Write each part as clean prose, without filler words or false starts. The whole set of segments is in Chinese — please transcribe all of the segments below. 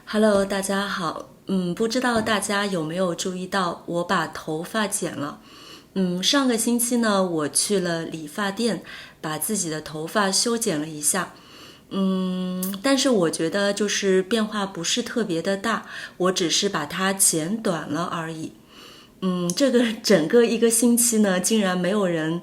Hello，大家好。不知道大家有没有注意到，我把头发剪了。上个星期呢，我去了理发店，把自己的头发修剪了一下。但是我觉得就是变化不是特别的大，我只是把它剪短了而已。这个整个一个星期呢，竟然没有人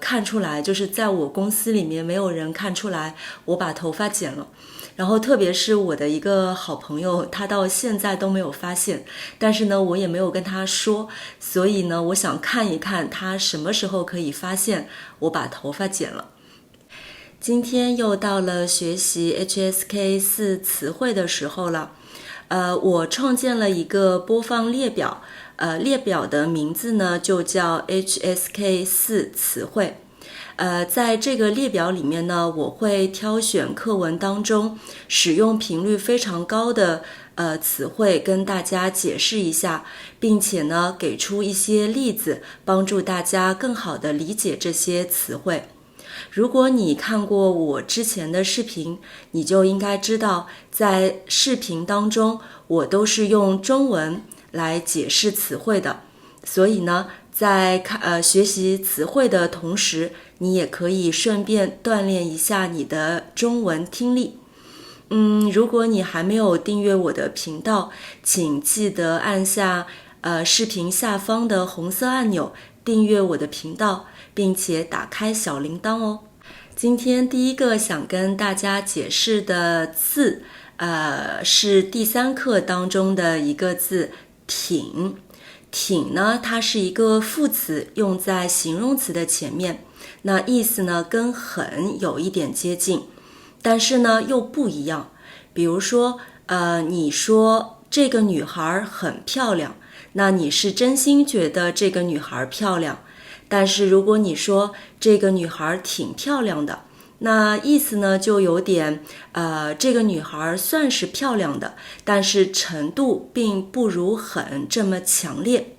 看出来，就是在我公司里面没有人看出来我把头发剪了。然后特别是我的一个好朋友，他到现在都没有发现，但是呢，我也没有跟他说，所以呢，我想看一看他什么时候可以发现我把头发剪了。今天又到了学习 HSK4 词汇的时候了。我创建了一个播放列表，列表的名字呢就叫 HSK4 词汇。在这个列表里面呢，我会挑选课文当中使用频率非常高的词汇，跟大家解释一下，并且呢给出一些例子，帮助大家更好的理解这些词汇。如果你看过我之前的视频，你就应该知道，在视频当中我都是用中文来解释词汇的，所以呢，在学习词汇的同时，你也可以顺便锻炼一下你的中文听力。如果你还没有订阅我的频道，请记得按下视频下方的红色按钮订阅我的频道，并且打开小铃铛哦。今天第一个想跟大家解释的字，是第3课当中的一个字挺。挺呢，它是一个副词，用在形容词的前面，那意思呢跟很有一点接近，但是呢又不一样。比如说，你说这个女孩很漂亮，那你是真心觉得这个女孩漂亮。但是如果你说这个女孩挺漂亮的，那意思呢就有点这个女孩算是漂亮的，但是程度并不如很这么强烈。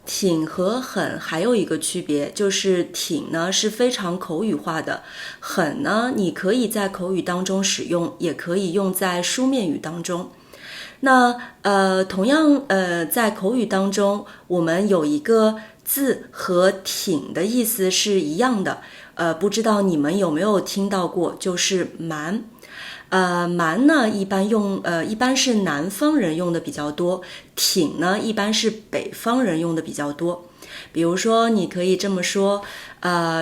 挺和很还有一个区别，就是挺呢是非常口语化的，很呢你可以在口语当中使用，也可以用在书面语当中。那同样在口语当中，我们有一个字和挺的意思是一样的，不知道你们有没有听到过，就是蛮。蛮呢一般是南方人用的比较多，挺呢一般是北方人用的比较多。比如说你可以这么说，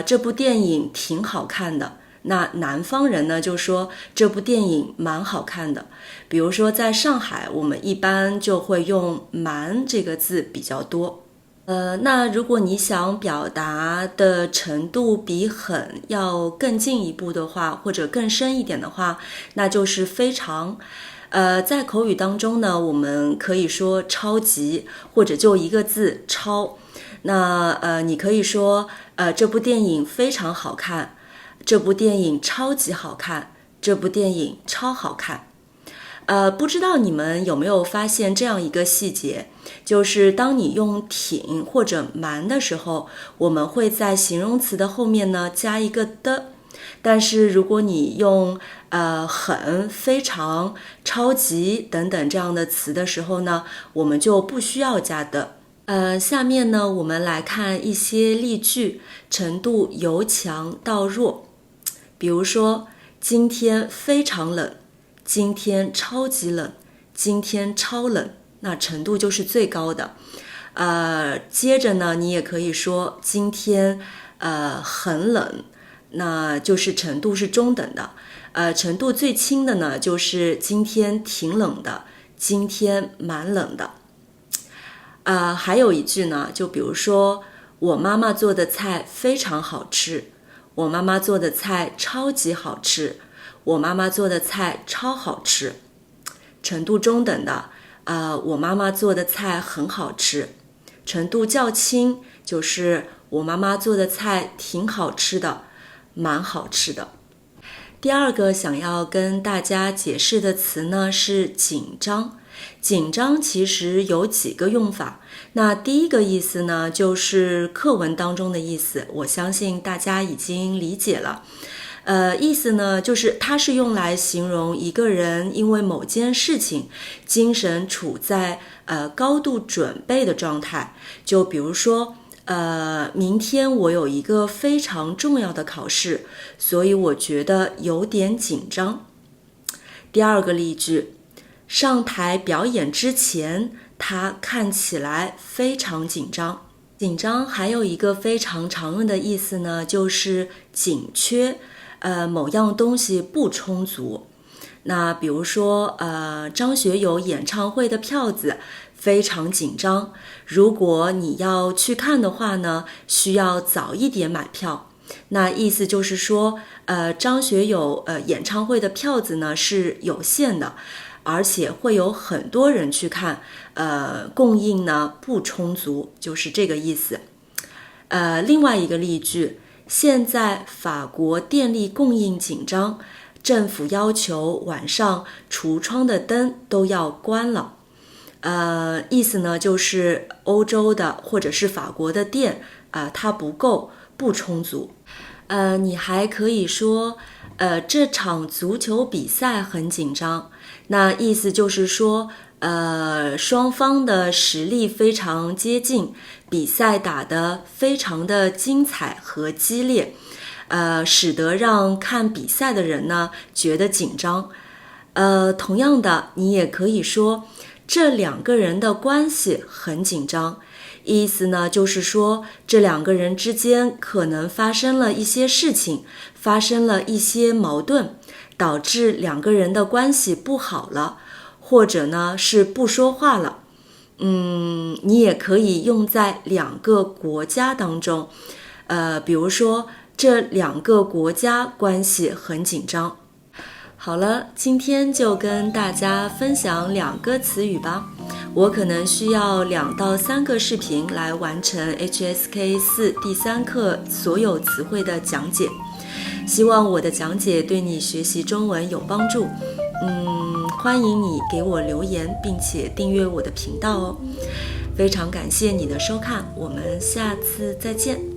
这部电影挺好看的，那南方人呢就说这部电影蛮好看的。比如说在上海，我们一般就会用蛮这个字比较多。那如果你想表达的程度比很要更进一步的话，或者更深一点的话，那就是非常。在口语当中呢，我们可以说超级，或者就一个字超。那你可以说这部电影非常好看，这部电影超级好看，这部电影超好看。不知道你们有没有发现这样一个细节，就是当你用挺或者蛮的时候，我们会在形容词的后面呢加一个的，但是如果你用很、非常、超级等等这样的词的时候呢，我们就不需要加的。下面呢，我们来看一些例句，程度由强到弱。比如说，今天非常冷，今天超级冷，今天超冷，那程度就是最高的。接着呢，你也可以说今天很冷，那就是程度是中等的。程度最轻的呢，就是今天挺冷的，今天蛮冷的。还有一句呢，就比如说我妈妈做的菜非常好吃，我妈妈做的菜超级好吃，我妈妈做的菜超好吃。程度中等的，我妈妈做的菜很好吃。程度较轻，就是我妈妈做的菜挺好吃的，蛮好吃的。第二个想要跟大家解释的词呢是紧张。紧张其实有几个用法，那第一个意思呢就是课文当中的意思，我相信大家已经理解了。意思呢就是它是用来形容一个人因为某件事情精神处在高度准备的状态。就比如说明天我有一个非常重要的考试，所以我觉得有点紧张。第二个例句，上台表演之前，他看起来非常紧张。紧张还有一个非常常用的意思呢，就是紧缺，某样东西不充足。那比如说，张学友演唱会的票子非常紧张，如果你要去看的话呢，需要早一点买票。那意思就是说，张学友演唱会的票子呢是有限的，而且会有很多人去看，供应呢不充足，就是这个意思。另外一个例句，现在法国电力供应紧张，政府要求晚上橱窗的灯都要关了。意思呢就是欧洲的或者是法国的电它不够，不充足。你还可以说，这场足球比赛很紧张。那意思就是说，双方的实力非常接近，比赛打得非常的精彩和激烈，使得让看比赛的人呢觉得紧张。同样的，你也可以说，这两个人的关系很紧张。意思呢就是说，这两个人之间可能发生了一些事情，发生了一些矛盾，导致两个人的关系不好了，或者呢是不说话了。你也可以用在两个国家当中，比如说这两个国家关系很紧张。好了，今天就跟大家分享2个词语吧。我可能需要2到3个视频来完成 HSK4 第3课所有词汇的讲解。希望我的讲解对你学习中文有帮助。欢迎你给我留言，并且订阅我的频道哦。非常感谢你的收看，我们下次再见。